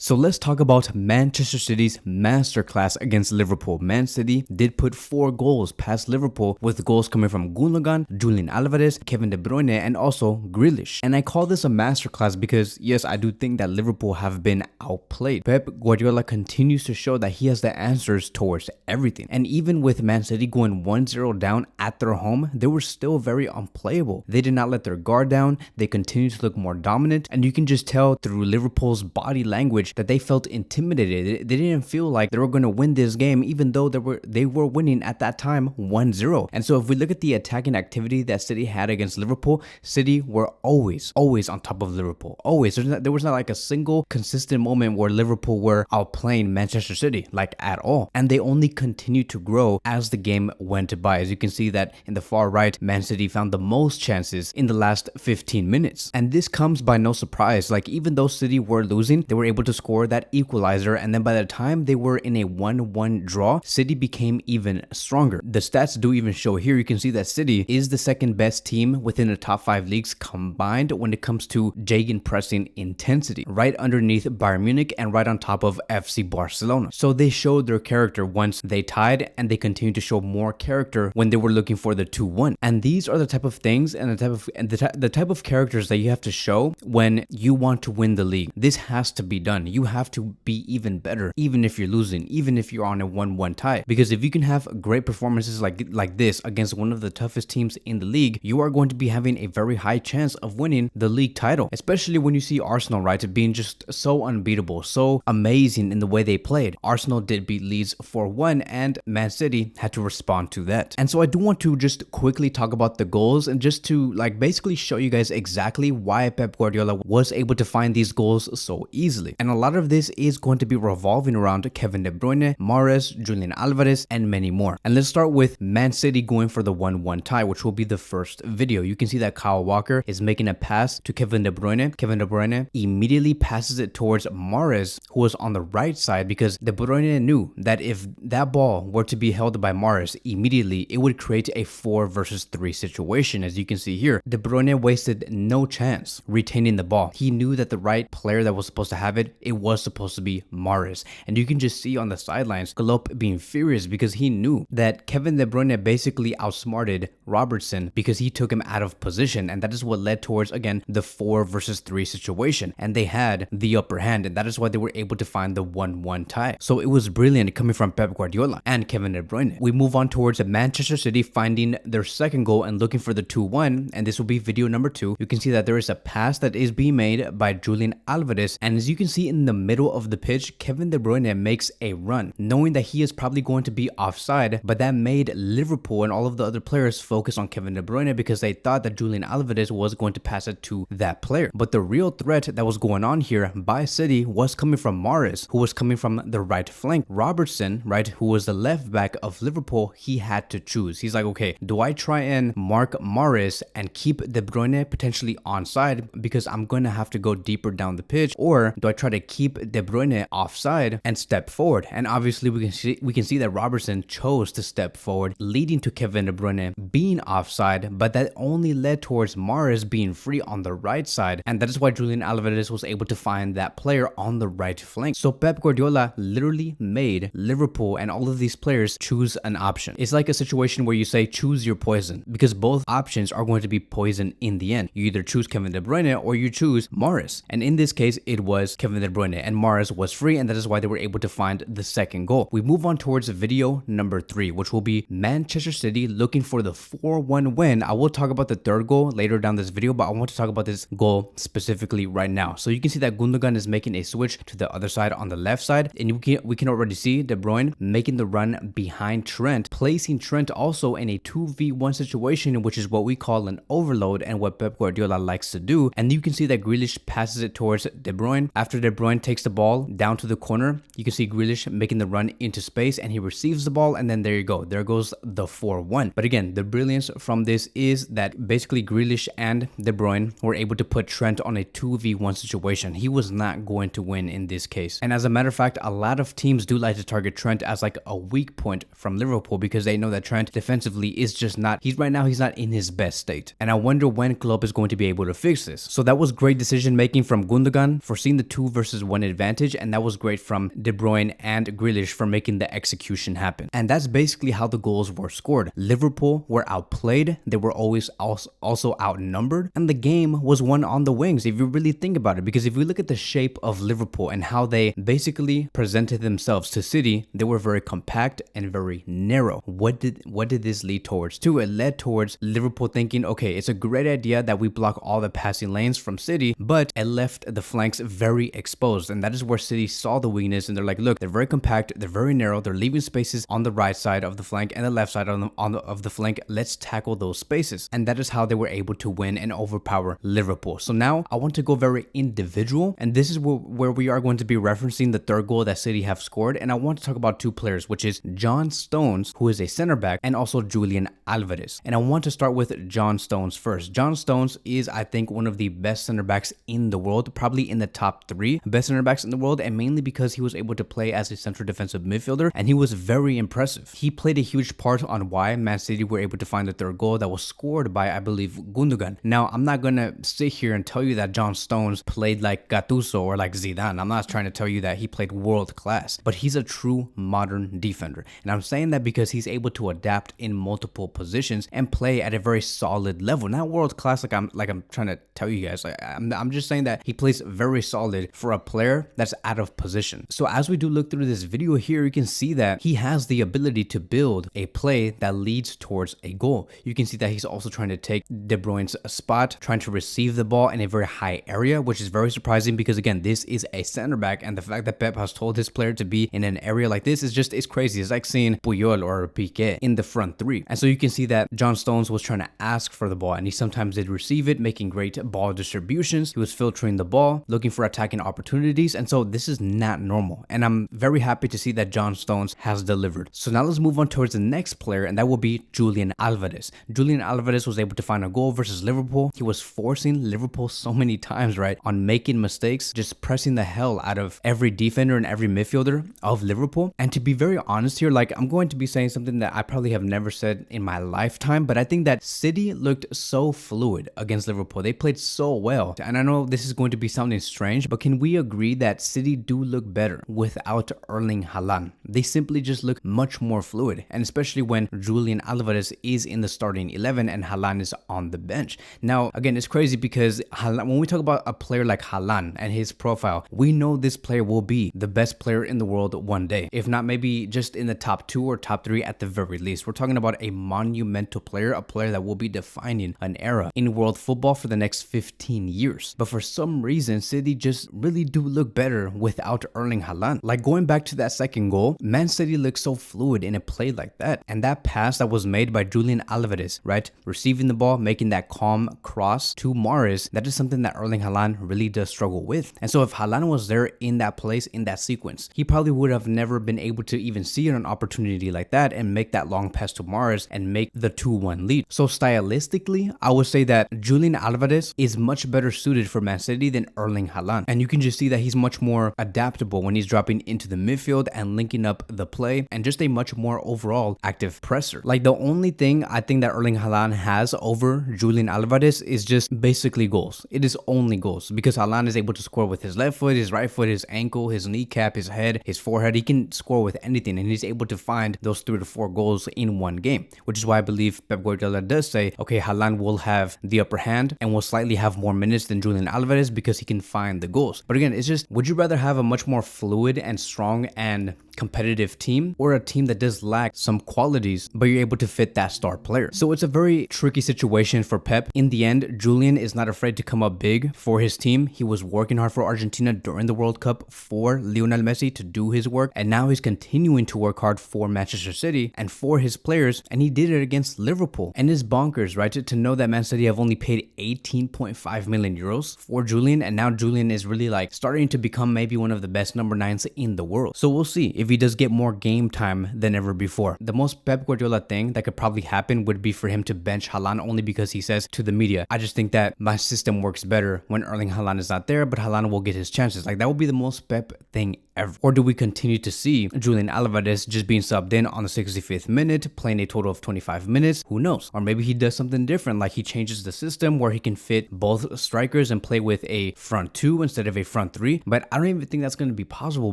So let's talk about Manchester City's masterclass against Liverpool. Man City did put 4 goals past Liverpool, with goals coming from Gundogan, Julian Alvarez, Kevin De Bruyne, and also Grealish. And I call this a masterclass because, yes, I do think that Liverpool have been outplayed. Pep Guardiola continues to show that he has the answers towards everything. And even with Man City going 1-0 down at their home, they were still very unplayable. They did not let their guard down. They continued to look more dominant. And you can just tell through Liverpool's body language that they felt intimidated. They didn't feel like they were going to win this game, even though they were winning at that time 1-0. And so if we look at the attacking activity that City had against Liverpool, City were always on top of Liverpool. Always. There was not like a single consistent moment where Liverpool were outplaying Manchester City, like at all. And they only continued to grow as the game went by. As you can see that in the far right, Man City found the most chances in the last 15 minutes. And this comes by no surprise. Like, even though City were losing, they were able to score that equalizer, and then by the time they were in a 1-1 draw, City became even stronger. The stats do even show here. You can see that City is the second best team within the top 5 leagues combined when it comes to gegenpressing intensity, right underneath Bayern Munich and right on top of FC Barcelona. So they showed their character once they tied, and they continued to show more character when they were looking for the 2-1. And these are the type of things and the type of characters that you have to show when you want to win the league. This has to be done. You have to be even better, even if you're losing, even if you're on a 1-1 tie. Because if you can have great performances like this against one of the toughest teams in the league, you are going to be having a very high chance of winning the league title. Especially when you see Arsenal, right, being just so unbeatable, so amazing in the way they played. Arsenal did beat Leeds 4-1, and Man City had to respond to that. And so I do want to just quickly talk about the goals, and just to basically show you guys exactly why Pep Guardiola was able to find these goals so easily. And a lot of this is going to be revolving around Kevin De Bruyne, Mahrez, Julian Alvarez, and many more. And let's start with Man City going for the 1-1 tie, which will be the first video. You can see that Kyle Walker is making a pass to Kevin De Bruyne. Kevin De Bruyne immediately passes it towards Mahrez, who was on the right side, because De Bruyne knew that if that ball were to be held by Mahrez immediately, it would create a 4 versus 3 situation. As you can see here, De Bruyne wasted no chance retaining the ball. He knew that the right player that was supposed to have it was supposed to be Mahrez. And you can just see on the sidelines Klopp being furious, because he knew that Kevin De Bruyne basically outsmarted Robertson because he took him out of position, and that is what led towards, again, the 4 versus 3 situation, and they had the upper hand, and that is why they were able to find the 1-1 tie. So it was brilliant coming from Pep Guardiola and Kevin De Bruyne. We move on towards Manchester City finding their second goal and looking for the 2-1, and this will be video number 2. You can see that there is a pass that is being made by Julian Alvarez, and as you can see in the middle of the pitch, Kevin De Bruyne makes a run, knowing that he is probably going to be offside, but that made Liverpool and all of the other players focus on Kevin De Bruyne because they thought that Julian Alvarez was going to pass it to that player. But the real threat that was going on here by City was coming from Mahrez, who was coming from the right flank. Robertson, right, who was the left back of Liverpool, he had to choose. He's like, okay, do I try and mark Mahrez and keep De Bruyne potentially onside because I'm going to have to go deeper down the pitch, or do I try to keep De Bruyne offside and step forward? And obviously we can see that Robertson chose to step forward, leading to Kevin De Bruyne being offside, but that only led towards Mahrez being free on the right side, and that is why Julian Alvarez was able to find that player on the right flank. So Pep Guardiola literally made Liverpool and all of these players choose an option. It's like a situation where you say choose your poison, because both options are going to be poison in the end. You either choose Kevin De Bruyne or you choose Mahrez, and in this case it was Kevin De Bruyne, and Mahrez was free, and that is why they were able to find the second goal. We move on towards video number 3, which will be Manchester City looking for the 4-1 win. I will talk about the third goal later down this video, but I want to talk about this goal specifically right now. So you can see that Gundogan is making a switch to the other side on the left side, and we can already see De Bruyne making the run behind Trent, placing Trent also in a 2v1 situation, which is what we call an overload and what Pep Guardiola likes to do. And you can see that Grealish passes it towards De Bruyne. After De Bruyne takes the ball down to the corner, you can see Grealish making the run into space, and he receives the ball, and then there you go, there goes the 4-1. But again, the brilliance from this is that basically Grealish and De Bruyne were able to put Trent on a 2v1 situation. He was not going to win in this case. And as a matter of fact, a lot of teams do like to target Trent as like a weak point from Liverpool, because they know that Trent defensively is just not, right now he's not in his best state. And I wonder when Klopp is going to be able to fix this. So that was great decision making from Gundogan, foreseeing the 2 versus versus 1 advantage, and that was great from De Bruyne and Grealish for making the execution happen. And that's basically how the goals were scored. Liverpool were outplayed, they were always also outnumbered, and the game was won on the wings if you really think about it. Because if we look at the shape of Liverpool and how they basically presented themselves to City, they were very compact and very narrow. What did this lead towards? It led towards Liverpool thinking, okay, it's a great idea that we block all the passing lanes from City, but it left the flanks very exposed, and that is where City saw the weakness, and they're like, look, they're very compact, they're very narrow, they're leaving spaces on the right side of the flank and the left side of the flank. Let's tackle those spaces, and that is how they were able to win and overpower Liverpool. So now I want to go very individual, and this is where we are going to be referencing the third goal that City have scored, and I want to talk about 2 players, which is John Stones, who is a center back, and also Julian Alvarez. And I want to start with John Stones first. John Stones is, I think, one of the best center backs in the world, probably in the top 3 best center backs in the world, and mainly because he was able to play as a central defensive midfielder, and he was very impressive. He played a huge part on why Man City were able to find the third goal that was scored by, I believe, Gundogan. Now, I'm not gonna sit here and tell you that John Stones played like Gattuso or like Zidane. I'm not trying to tell you that he played world class, but he's a true modern defender, and I'm saying that because he's able to adapt in multiple positions and play at a very solid level. Not world class like I'm trying to tell you guys. I'm just saying that he plays very solid for a player that's out of position. So as we do look through this video here, you can see that he has the ability to build a play that leads towards a goal. You can see that he's also trying to take De Bruyne's spot, trying to receive the ball in a very high area, which is very surprising because, again, this is a center back, and the fact that Pep has told his player to be in an area like this is just, it's crazy. It's like seeing Puyol or Piqué in the front 3. And so you can see that John Stones was trying to ask for the ball, and he sometimes did receive it, making great ball distributions. He was filtering the ball, looking for attacking opportunities, and so this is not normal. And I'm very happy to see that John Stones has delivered. So now let's move on towards the next player, and that will be Julian Alvarez. Julian Alvarez was able to find a goal versus Liverpool. He was forcing Liverpool so many times, right, on making mistakes, just pressing the hell out of every defender and every midfielder of Liverpool. And to be very honest here, like, I'm going to be saying something that I probably have never said in my lifetime, but I think that City looked so fluid against Liverpool. They played so well. And I know this is going to be sounding strange, but can we agree that City do look better without Erling Haaland? They simply just look much more fluid, and especially when Julian Alvarez is in the starting 11 and Haaland is on the bench. Now, again, it's crazy because when we talk about a player like Haaland and his profile, we know this player will be the best player in the world one day, if not maybe just in the top 2 or top 3 at the very least. We're talking about a monumental player, a player that will be defining an era in world football for the next 15 years. But for some reason, City just really do look better without Erling Haaland. Like, going back to that second goal, Man City looked so fluid in a play like that. And that pass that was made by Julian Alvarez, right, receiving the ball, making that calm cross to Mahrez, that is something that Erling Haaland really does struggle with. And so if Haaland was there in that place, in that sequence, he probably would have never been able to even see an opportunity like that and make that long pass to Mahrez and make the 2-1 lead. So stylistically, I would say that Julian Alvarez is much better suited for Man City than Erling Haaland. And you can just see that he's much more adaptable when he's dropping into the midfield and linking up the play, and just a much more overall active presser. Like, the only thing I think that Erling Haaland has over Julian Alvarez is just basically goals. It is only goals, because Haaland is able to score with his left foot, his right foot, his ankle, his kneecap, his head, his forehead. He can score with anything, and he's able to find those 3 to 4 goals in one game, which is why I believe Pep Guardiola does say, okay, Haaland will have the upper hand and will slightly have more minutes than Julian Alvarez because he can find the goals. But again, it's just, would you rather have a much more fluid and strong and competitive team, or a team that does lack some qualities but you're able to fit that star player? So it's a very tricky situation for Pep. In the end, Julian is not afraid to come up big for his team. He was working hard for Argentina during the World Cup for Lionel Messi to do his work, and now he's continuing to work hard for Manchester City and for his players, and he did it against Liverpool. And it's bonkers, right, to know that Man City have only paid 18.5 million euros for Julian, and now Julian is really like starting to become maybe one of the best number 9s in the world. So we'll see. If if he does get more game time than ever before. The most Pep Guardiola thing that could probably happen would be for him to bench Haaland, only because he says to the media, I just think that my system works better when Erling Haaland is not there, but Haaland will get his chances. Like, that would be the most Pep thing ever. Or do we continue to see Julian Alvarez just being subbed in on the 65th minute, playing a total of 25 minutes? Who knows? Or maybe he does something different, like he changes the system where he can fit both strikers and play with a front two instead of a front three. But I don't even think that's going to be possible,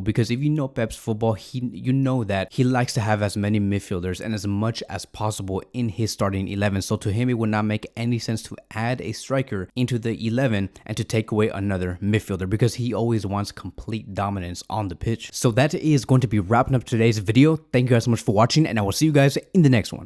because if you know Pep's football, you know that he likes to have as many midfielders and as much as possible in his starting 11. So to him, it would not make any sense to add a striker into the 11 and to take away another midfielder, because he always wants complete dominance on the pitch. So that is going to be wrapping up today's video. Thank you guys so much for watching, and I will see you guys in the next one.